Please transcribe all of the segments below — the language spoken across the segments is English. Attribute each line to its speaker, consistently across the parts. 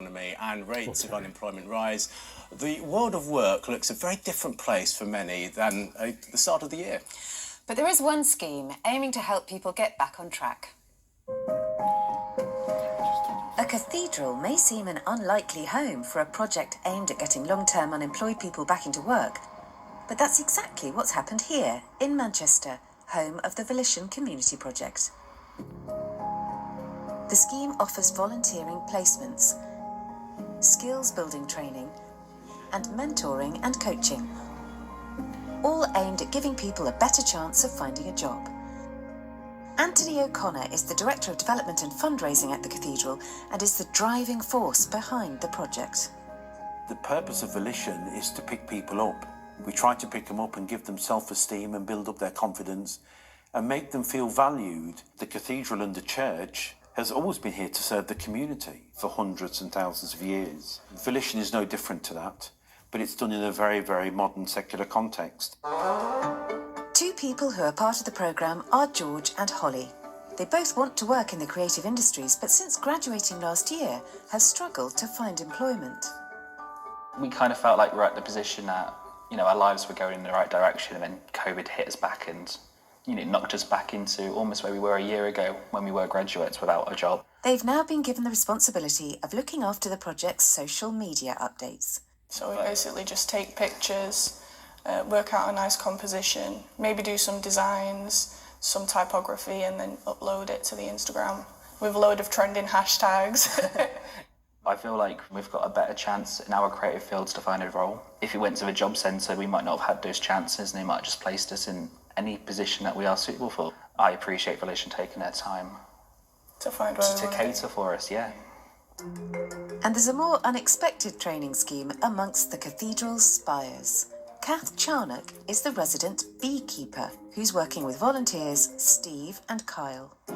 Speaker 1: economy and rates of unemployment rise, the world of work looks a very different place for many than at the start of the year.
Speaker 2: But there is one scheme aiming to help people get back on track. A cathedral may seem an unlikely home for a project aimed at getting long-term unemployed people back into work, but that's exactly what's happened here in Manchester, home of the Volition community project. The scheme offers volunteering placements, skills building training, and mentoring and coaching, all aimed at giving people a better chance of finding a job. Anthony O'Connor is the Director of Development and Fundraising at the Cathedral and is the driving force behind the project.
Speaker 3: The purpose of Volition is to pick people up. We try to pick them up and give them self-esteem and build up their confidence and make them feel valued. The Cathedral and the church has always been here to serve the community for hundreds and thousands of years. Volition is no different to that, but it's done in a very, very modern secular context.
Speaker 2: Two people who are part of the programme are George and Holly. They both want to work in the creative industries, but since graduating last year, have struggled to find employment.
Speaker 4: We kind of felt like we're at the position that, our lives were going in the right direction, and then COVID hit us back and, knocked us back into almost where we were a year ago when we were graduates without a job.
Speaker 2: They've now been given the responsibility of looking after the project's social media updates.
Speaker 5: So we basically just take pictures, work out a nice composition, maybe do some designs, some typography, and then upload it to the Instagram with a load of trending hashtags.
Speaker 4: I feel like we've got a better chance in our creative fields to find a role. If we went to a job centre, we might not have had those chances, and they might have just placed us in any position that we are suitable for. I appreciate Volition taking their time
Speaker 5: to find
Speaker 4: to cater for us, yeah.
Speaker 2: And there's a more unexpected training scheme amongst the Cathedral's spires. Kath Charnock is the resident beekeeper who's working with volunteers Steve and Kyle.
Speaker 6: So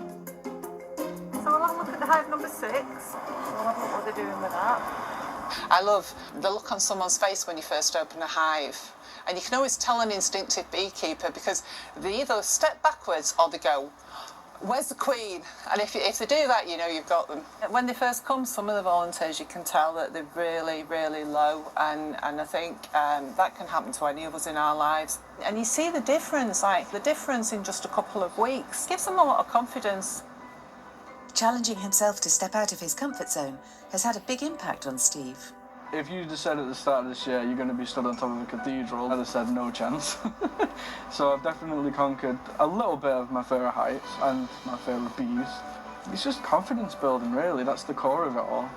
Speaker 6: we'll have a look at the hive number 6. We'll have a look what they're doing with that.
Speaker 7: I love the look on someone's face when you first open a hive. And you can always tell an instinctive beekeeper because they either step backwards or they go, "Where's the queen?" And if they do that, you've got them. When they first come, some of the volunteers, you can tell that they're really, really low. And I think that can happen to any of us in our lives. And you see the difference in just a couple of weeks. Gives them a lot of confidence.
Speaker 2: Challenging himself to step out of his comfort zone has had a big impact on Steve.
Speaker 8: If you just said at the start of this year you're going to be stood on top of a cathedral, I'd have said no chance. So I've definitely conquered a little bit of my fear of heights and my fear of bees. It's just confidence building, really. That's the core of it all.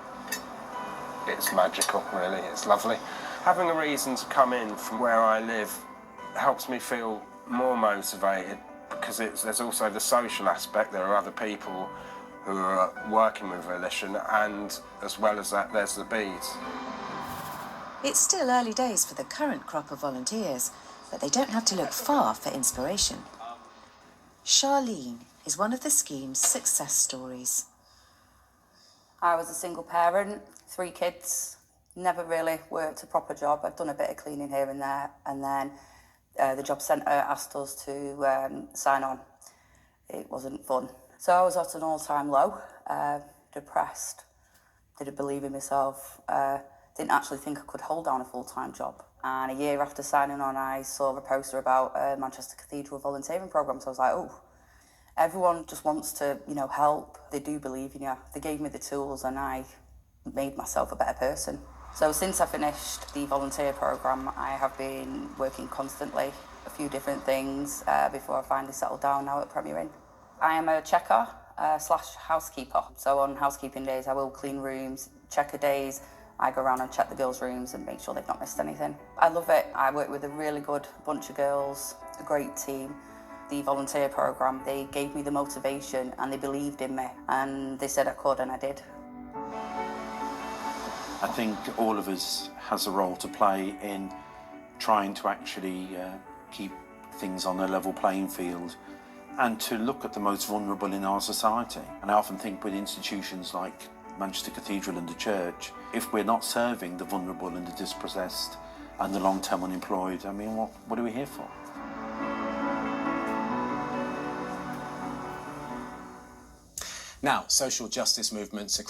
Speaker 9: It's magical, really. It's lovely. Having a reason to come in from where I live helps me feel more motivated because there's also the social aspect. There are other people who are working with Volition, and as well as that, there's the bees.
Speaker 2: It's still early days for the current crop of volunteers, but they don't have to look far for inspiration. Charlene is one of the scheme's success stories.
Speaker 10: I was a single parent, 3 kids, never really worked a proper job. I've done a bit of cleaning here and there, and then the job centre asked us to sign on. It wasn't fun. So I was at an all-time low, depressed, didn't believe in myself, didn't actually think I could hold down a full-time job. And a year after signing on, I saw a poster about Manchester Cathedral volunteering programme, so I was like, oh, everyone just wants to, help. They do believe in you. They gave me the tools and I made myself a better person. So since I finished the volunteer programme, I have been working constantly, a few different things, before I finally settled down now at Premier Inn. I am a checker / housekeeper. So on housekeeping days, I will clean rooms. Checker days, I go around and check the girls' rooms and make sure they've not missed anything. I love it. I work with a really good bunch of girls, a great team. The volunteer programme, they gave me the motivation and they believed in me. And they said I could, and I did.
Speaker 3: I think all of us has a role to play in trying to actually keep things on a level playing field and to look at the most vulnerable in our society. And I often think with institutions like Manchester Cathedral and the church, if we're not serving the vulnerable and the dispossessed and the long-term unemployed, I mean, what are we here for?
Speaker 1: Now, social justice movements across